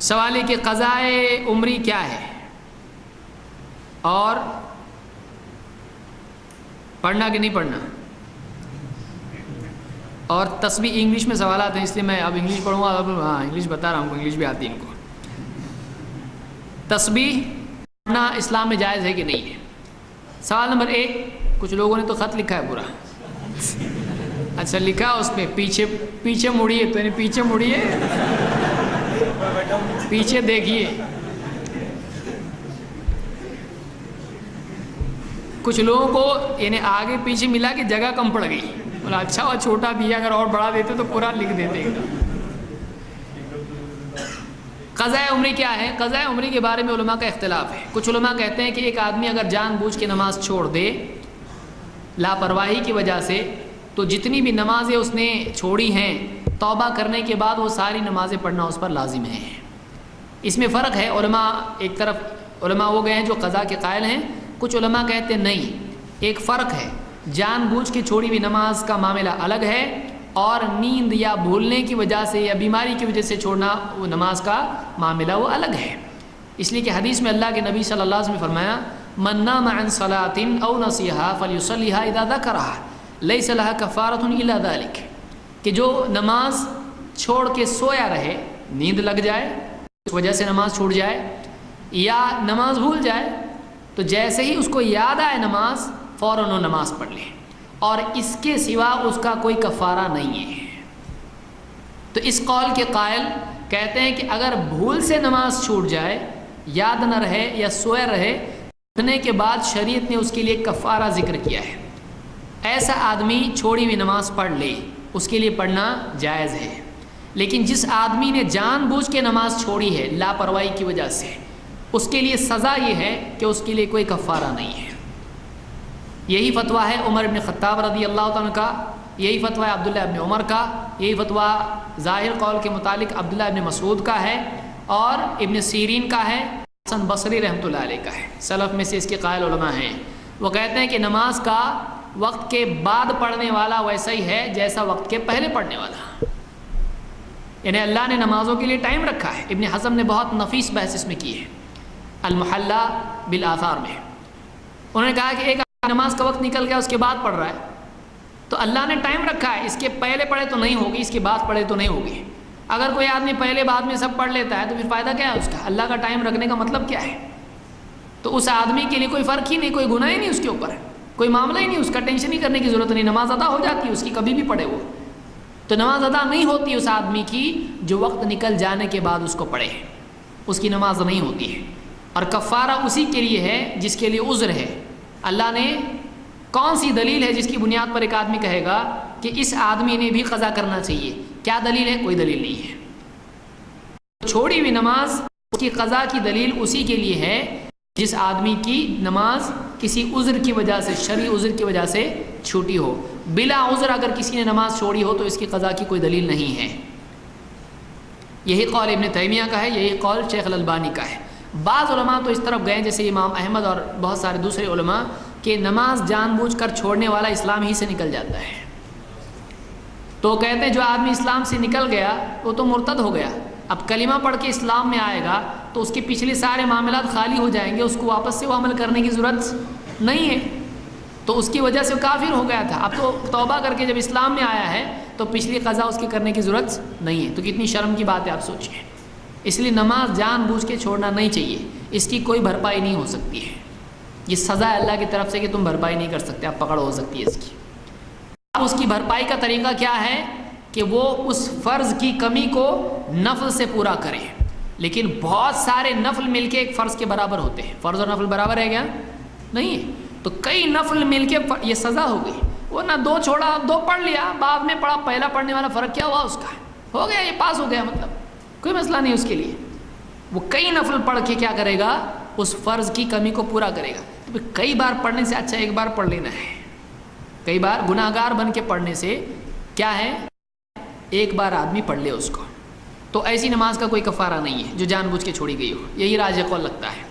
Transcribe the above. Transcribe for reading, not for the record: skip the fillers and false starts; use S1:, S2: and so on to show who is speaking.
S1: سوال ہے کہ قضائے عمری کیا ہے اور پڑھنا کہ نہیں پڑھنا، اور تسبیح انگلش میں سوالات ہیں اس لیے میں اب انگلش پڑھوں گا. ہاں انگلش بتا رہا ہوں، انگلش بھی آتی ہے ان کو. تسبیح پڑھنا اسلام میں جائز ہے کہ نہیں ہے؟ سوال نمبر 1. کچھ لوگوں نے تو خط لکھا ہے پورا. اچھا لکھا اس پہ پیچھے مڑیے، تو یعنی پیچھے مڑیے، پیچھے دیکھیے. کچھ لوگوں کو یعنی آگے پیچھے ملا کے جگہ کم پڑ گئی، بولا اچھا اور چھوٹا دیا، اگر اور بڑا دیتے تو پورا لکھ دیتے. قضاء عمری کیا ہے؟ قضاء عمری کے بارے میں علماء کا اختلاف ہے. کچھ علماء کہتے ہیں کہ ایک آدمی اگر جان بوجھ کے نماز چھوڑ دے لاپرواہی کی وجہ سے، تو جتنی بھی نمازیں اس نے چھوڑی ہیں توبہ کرنے کے بعد وہ ساری نمازیں پڑھنا اس پر لازم ہے. اس میں فرق ہے. علماء ایک طرف علماء وہ گئے ہیں جو قضا کے قائل ہیں، کچھ علماء کہتے ہیں نہیں، ایک فرق ہے. جان بوجھ کے چھوڑی ہوئی نماز کا معاملہ الگ ہے، اور نیند یا بھولنے کی وجہ سے یا بیماری کی وجہ سے چھوڑنا وہ نماز کا معاملہ وہ الگ ہے. اس لیے کہ حدیث میں اللہ کے نبی صلی اللہ علیہ وسلم نے فرمایا من نام عن صلاة او نسیها فلیصلیها اذا ذکرها لیس لها کفارۃ الا ذلک، کہ جو نماز چھوڑ کے سویا رہے، نیند لگ جائے اس وجہ سے نماز چھوٹ جائے، یا نماز بھول جائے، تو جیسے ہی اس کو یاد آئے نماز فوراً وہ نماز پڑھ لے، اور اس کے سوا اس کا کوئی کفارہ نہیں ہے. تو اس قول کے قائل کہتے ہیں کہ اگر بھول سے نماز چھوٹ جائے، یاد نہ رہے یا سوئے رہے، اٹھنے کے بعد شریعت نے اس کے لیے کفارہ ذکر کیا ہے. ایسا آدمی چھوڑی ہوئی نماز پڑھ لے، اس کے لیے پڑھنا جائز ہے. لیکن جس آدمی نے جان بوجھ کے نماز چھوڑی ہے لاپرواہی کی وجہ سے، اس کے لیے سزا یہ ہے کہ اس کے لیے کوئی کفارہ نہیں ہے. یہی فتویٰ ہے عمر بن خطاب رضی اللہ عنہ کا، یہی فتویٰ ہے عبداللہ ابن عمر کا، یہی فتویٰ ظاہر قول کے متعلق عبداللہ ابن مسعود کا ہے، اور ابن سیرین کا ہے، حسن بصری رحمۃ اللہ علیہ کا ہے. سلف میں سے اس کے قائل علماء ہیں. وہ کہتے ہیں کہ نماز کا وقت کے بعد پڑھنے والا ویسا ہی ہے جیسا وقت کے پہلے پڑھنے والا، یعنی اللہ نے نمازوں کے لیے ٹائم رکھا ہے. ابن حزم نے بہت نفیس بحث اس میں کی ہے المحلہ بالآثار میں. انہوں نے کہا کہ ایک نماز کا وقت نکل گیا اس کے بعد پڑھ رہا ہے، تو اللہ نے ٹائم رکھا ہے، اس کے پہلے پڑھے تو نہیں ہوگی، اس کے بعد پڑھے تو نہیں ہوگی. اگر کوئی آدمی پہلے بعد میں سب پڑھ لیتا ہے تو پھر فائدہ کیا ہے اس کا؟ اللہ کا ٹائم رکھنے کا مطلب کیا ہے؟ تو اس آدمی کے لیے کوئی فرق ہی نہیں، کوئی گناہ ہی نہیں اس کے اوپر، کوئی معاملہ ہی نہیں، اس کا ٹینشن ہی کرنے کی ضرورت نہیں. نماز ادا ہو جاتی ہے اس کی، کبھی بھی پڑھے وہ. تو نماز ادا نہیں ہوتی اس آدمی کی جو وقت نکل جانے کے بعد اس کو پڑھے، اس کی نماز نہیں ہوتی ہے. اور کفارہ اسی کے لیے ہے جس کے لیے عذر ہے. اللہ نے کون سی دلیل ہے جس کی بنیاد پر ایک آدمی کہے گا کہ اس آدمی نے بھی قضا کرنا چاہیے؟ کیا دلیل ہے؟ کوئی دلیل نہیں ہے. چھوڑی ہوئی نماز اس کی قضا کی دلیل اسی کے لیے ہے جس آدمی کی نماز کسی عذر کی وجہ سے، شرعی عذر کی وجہ سے چھوٹی ہو. بلا عذر اگر کسی نے نماز چھوڑی ہو تو اس کی قضا کی کوئی دلیل نہیں ہے. یہی قول ابن تیمیہ کا ہے، یہی قول شیخ الالبانی کا ہے. بعض علماء تو اس طرف گئے جیسے امام احمد اور بہت سارے دوسرے علماء کہ نماز جان بوجھ کر چھوڑنے والا اسلام ہی سے نکل جاتا ہے. تو کہتے ہیں جو آدمی اسلام سے نکل گیا وہ تو مرتد ہو گیا. اب کلمہ پڑھ کے اسلام میں آئے گا تو اس کے پچھلے سارے معاملات خالی ہو جائیں گے، اس کو واپس سے وہ عمل کرنے کی ضرورت نہیں ہے. تو اس کی وجہ سے وہ کافر ہو گیا تھا. اب تو توبہ کر کے جب اسلام میں آیا ہے تو پچھلی قضا اس کی کرنے کی ضرورت نہیں ہے. تو کتنی شرم کی بات ہے آپ سوچیں. اس لیے نماز جان بوجھ کے چھوڑنا نہیں چاہیے، اس کی کوئی بھرپائی نہیں ہو سکتی ہے. یہ سزا ہے اللہ کی طرف سے کہ تم بھرپائی نہیں کر سکتے، آپ پکڑ ہو سکتی ہے اس کی. اب اس کی بھرپائی کا طریقہ کیا ہے کہ وہ اس فرض کی کمی کو نفل سے پورا کرے. لیکن بہت سارے نفل مل کے ایک فرض کے برابر ہوتے ہیں. فرض اور نفل برابر ہے کیا؟ نہیں ہے. تو کئی نفل مل کے یہ سزا ہو گئی. وہ نہ دو چھوڑا، دو پڑھ لیا، بعد میں پڑھا، پہلا پڑھنے والا فرق کیا ہوا اس کا؟ ہو گیا، یہ پاس ہو گیا، مطلب کوئی مسئلہ نہیں اس کے لیے. وہ کئی نفل پڑھ کے کیا کرے گا؟ اس فرض کی کمی کو پورا کرے گا. تو کئی بار پڑھنے سے اچھا ایک بار پڑھ لینا ہے. کئی بار گناہ گار بن کے پڑھنے سے کیا ہے؟ ایک بار آدمی پڑھ لے اس کو. تو ایسی نماز کا کوئی کفارہ نہیں ہے جو جان بوجھ کے چھوڑی گئی ہو. یہی راجح قول لگتا ہے.